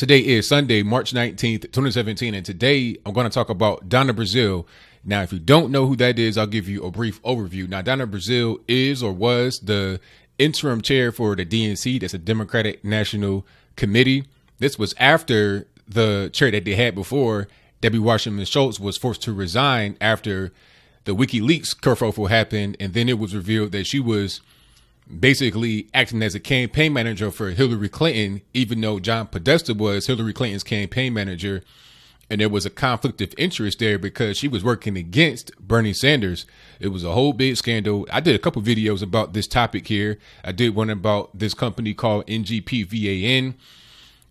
Today is Sunday, March 19th, 2017, and today I'm going to talk about Donna Brazile. Now, if you don't know who that is, I'll give you a brief overview. Now, Donna Brazile is or was the interim chair for the DNC. That's a Democratic National Committee. This was after the chair that they had before, Debbie Wasserman Schultz, was forced to resign after the WikiLeaks kerfuffle happened. And then it was revealed that she was basically acting as a campaign manager for Hillary Clinton, even though John Podesta was Hillary Clinton's campaign manager. And there was a conflict of interest there because she was working against Bernie Sanders. It was a whole big scandal. I did a couple videos about this topic here. I did one about this company called NGPVAN.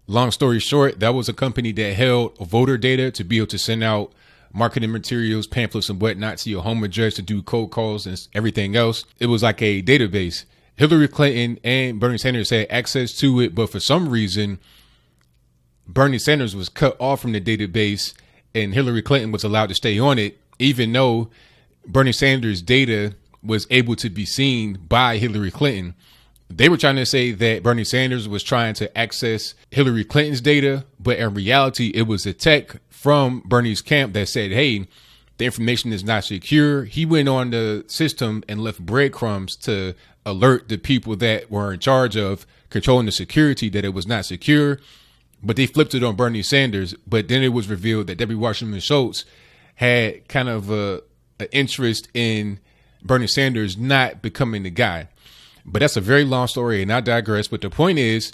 Long story short, that was a company that held voter data to be able to send out marketing materials, pamphlets and whatnot to your home address to do cold calls and everything else. It was like a database. Hillary Clinton and Bernie Sanders had access to it, but for some reason, Bernie Sanders was cut off from the database and Hillary Clinton was allowed to stay on it, even though Bernie Sanders' data was able to be seen by Hillary Clinton. They were trying to say that Bernie Sanders was trying to access Hillary Clinton's data, but in reality, it was a tech from Bernie's camp that said, hey, the information is not secure. He went on the system and left breadcrumbs to alert the people that were in charge of controlling the security that it was not secure. But they flipped it on Bernie Sanders. But then it was revealed that Debbie Wasserman Schultz had kind of an interest in Bernie Sanders not becoming the guy. But that's a very long story and I digress. But the point is,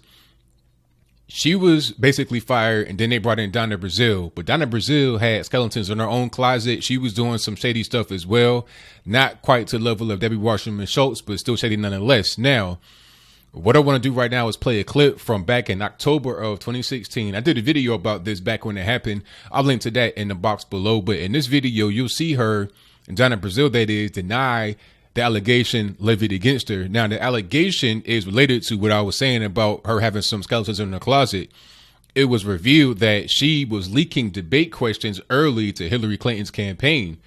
she was basically fired and then they brought in Donna Brazile. But Donna Brazile had skeletons in her own closet. She was doing some shady stuff as well. Not quite to the level of Debbie Wasserman Schultz, but still shady nonetheless. Now, what I want to do right now is play a clip from back in October of 2016. I did a video about this back when it happened. I'll link to that in the box below. But in this video, you'll see her, Donna Brazile that is, deny the allegation levied against her. Now, the allegation is related to what I was saying about her having some skeletons in her closet. It was revealed that she was leaking debate questions early to Hillary Clinton's campaign,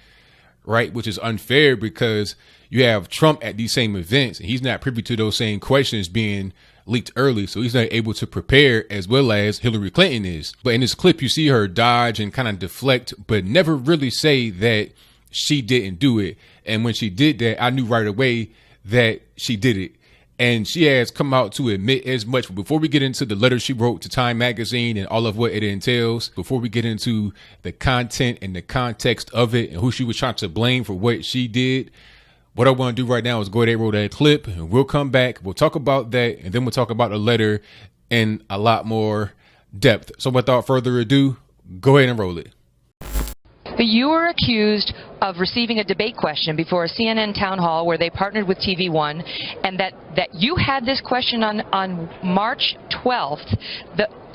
right? Which is unfair because you have Trump at these same events and he's not privy to those same questions being leaked early. So he's not able to prepare as well as Hillary Clinton is. But in this clip, you see her dodge and kind of deflect, but never really say that she didn't do it. And when she did that, I knew right away that she did it. And she has come out to admit as much. But before we get into the letter she wrote to Time Magazine and all of what it entails, before we get into the content and the context of it and who she was trying to blame for what she did, what I want to do right now is go ahead and roll that clip and we'll come back. We'll talk about that and then we'll talk about the letter in a lot more depth. So without further ado, go ahead and roll it. You were accused of receiving a debate question before a CNN town hall where they partnered with TV1, and that you had this question on March 12th,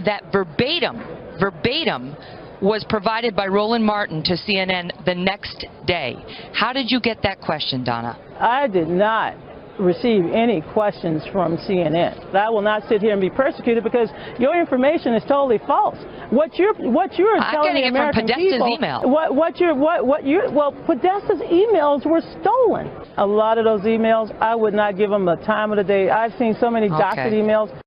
that verbatim was provided by Roland Martin to CNN the next day. How did you get that question, Donna? I did not receive any questions from CNN. I will not sit here and be persecuted because your information is totally false. What you're telling the American people, well, Podesta's emails were stolen. A lot of those emails, I would not give them the time of the day. I've seen so many doctored emails.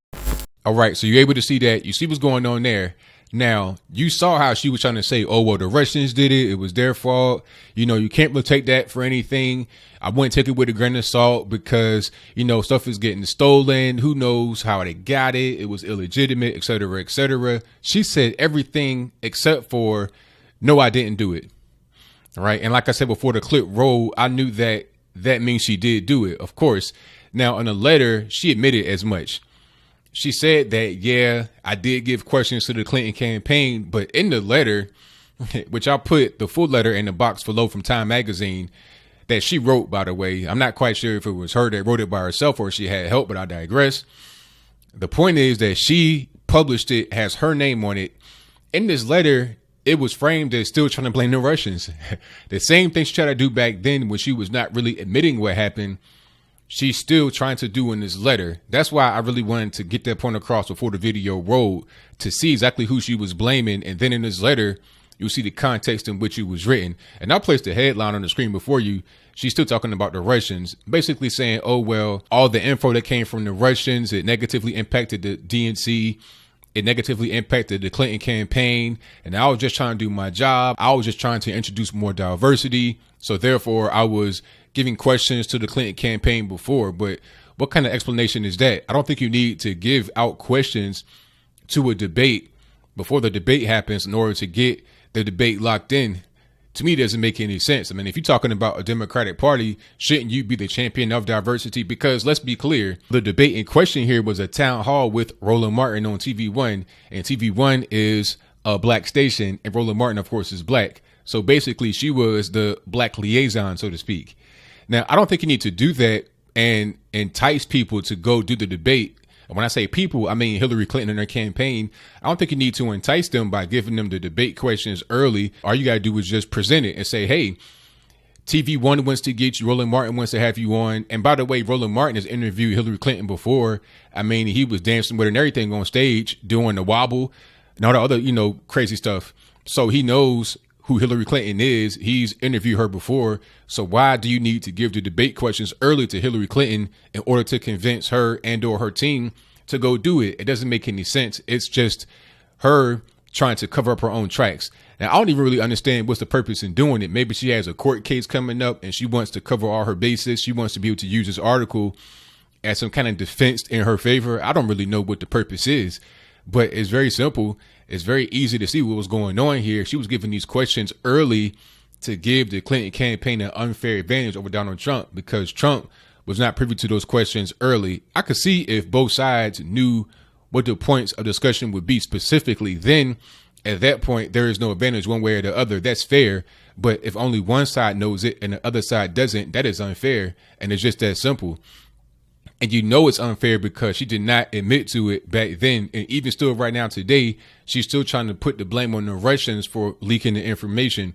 All right, so you're able to see that. You see what's going on there. Now, you saw how she was trying to say, oh, well, the Russians did it. It was their fault. You know, you can't really take that for anything. I wouldn't take it with a grain of salt because, you know, stuff is getting stolen. Who knows how they got it? It was illegitimate, et cetera, et cetera. She said everything except for, no, I didn't do it. All right. And like I said before the clip rolled, I knew that means she did do it, of course. Now, in a letter, she admitted as much. She said that, yeah, I did give questions to the Clinton campaign, but in the letter, which I'll put the full letter in the box below from Time Magazine that she wrote, by the way. I'm not quite sure if it was her that wrote it by herself or she had help, but I digress. The point is that she published it, has her name on it. In this letter, it was framed as still trying to blame the Russians. The same thing she tried to do back then when she was not really admitting what happened. She's still trying to do in this letter. That's why I really wanted to get that point across before the video rolled, to see exactly who she was blaming. And then in this letter, you'll see the context in which it was written. And I'll place the headline on the screen before you. She's still talking about the Russians, basically saying, oh, well, all the info that came from the Russians, it negatively impacted the DNC. it negatively impacted the Clinton campaign. And I was just trying to do my job. I was just trying to introduce more diversity. So therefore, I was giving questions to the Clinton campaign before. But what kind of explanation is that? I don't think you need to give out questions to a debate before the debate happens in order to get the debate locked in. To me, it doesn't make any sense. I mean, if you're talking about a Democratic Party, shouldn't you be the champion of diversity? Because let's be clear, the debate in question here was a town hall with Roland Martin on TV1, and TV1 is a black station, and Roland Martin, of course, is black. So basically, she was the black liaison, so to speak. Now, I don't think you need to do that and entice people to go do the debate. And when I say people, I mean Hillary Clinton and her campaign. I don't think you need to entice them by giving them the debate questions early. All you got to do is just present it and say, hey, TV1 wants to get you. Roland Martin wants to have you on. And by the way, Roland Martin has interviewed Hillary Clinton before. I mean, he was dancing with her and everything on stage, doing the wobble and all the other, crazy stuff. So he knows who Hillary Clinton is. He's interviewed her before. So why do you need to give the debate questions early to Hillary Clinton in order to convince her and or her team to go do it? It doesn't make any sense. It's just her trying to cover up her own tracks. Now, I don't even really understand what's the purpose in doing it. Maybe she has a court case coming up and she wants to cover all her bases. She wants to be able to use this article as some kind of defense in her favor. I don't really know what the purpose is, but it's very simple. It's very easy to see what was going on here. She was giving these questions early to give the Clinton campaign an unfair advantage over Donald Trump because Trump was not privy to those questions early. I could see if both sides knew what the points of discussion would be specifically, then at that point, there is no advantage one way or the other. That's fair. But if only one side knows it and the other side doesn't, that is unfair. And it's just that simple. And it's unfair because she did not admit to it back then. And even still right now today, she's still trying to put the blame on the Russians for leaking the information.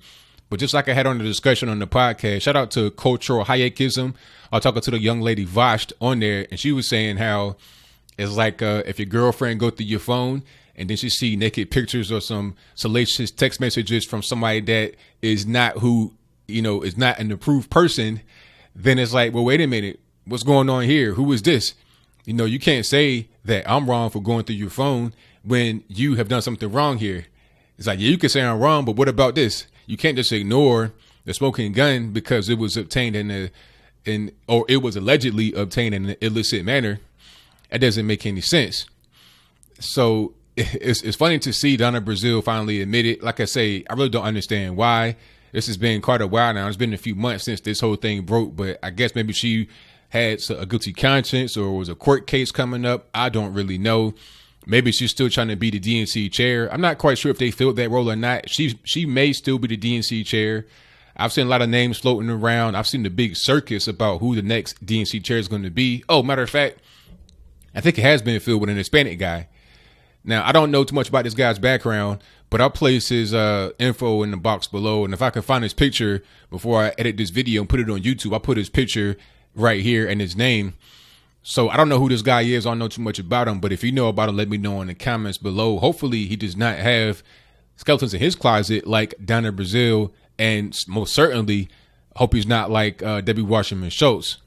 But just like I had on the discussion on the podcast, shout out to Cultural Hayekism. I was talking to the young lady Vasht on there, and she was saying how it's like if your girlfriend go through your phone and then she see naked pictures or some salacious text messages from somebody that is not is not an approved person, then it's like, well, wait a minute. What's going on here? Who is this? You can't say that I'm wrong for going through your phone when you have done something wrong here. It's like, yeah, you can say I'm wrong, but what about this? You can't just ignore the smoking gun because it was obtained or it was allegedly obtained in an illicit manner. That doesn't make any sense. So it's funny to see Donna Brazile finally admit it. Like I say, I really don't understand why. This has been quite a while now. It's been a few months since this whole thing broke, but I guess maybe she had a guilty conscience or was a court case coming up. I don't really know. Maybe she's still trying to be the DNC chair. I'm not quite sure if they filled that role or not. She may still be the DNC chair. I've seen a lot of names floating around. I've seen the big circus about who the next DNC chair is going to be. Oh, matter of fact, I think it has been filled with an Hispanic guy. Now, I don't know too much about this guy's background, but I'll place his info in the box below. And if I can find his picture before I edit this video and put it on YouTube, I'll put his picture right here and his name. So I don't know who this guy is. I don't know too much about him. But if you know about him, let me know in the comments below. Hopefully he does not have skeletons in his closet like Donna Brazile. And most certainly hope he's not like Debbie Wasserman Schultz.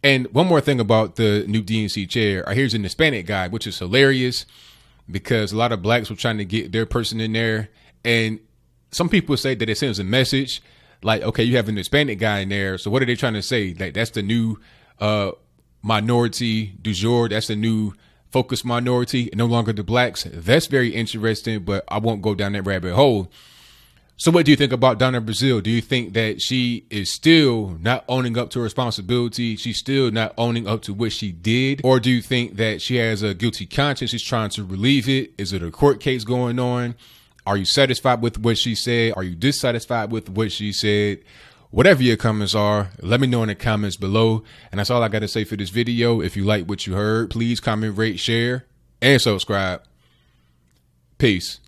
And one more thing about the new DNC chair. Here's an Hispanic guy, which is hilarious because a lot of blacks were trying to get their person in there. And some people say that it sends a message like, okay, you have an Hispanic guy in there. So what are they trying to say? Like, that's the new minority du jour. That's the new focus minority, no longer the blacks. That's very interesting, but I won't go down that rabbit hole. So what do you think about Donna Brazile? Do you think that she is still not owning up to her responsibility? She's still not owning up to what she did? Or do you think that she has a guilty conscience? She's trying to relieve it. Is it a court case going on? Are you satisfied with what she said? Are you dissatisfied with what she said? Whatever your comments are, let me know in the comments below. And that's all I got to say for this video. If you like what you heard, please comment, rate, share, and subscribe. Peace.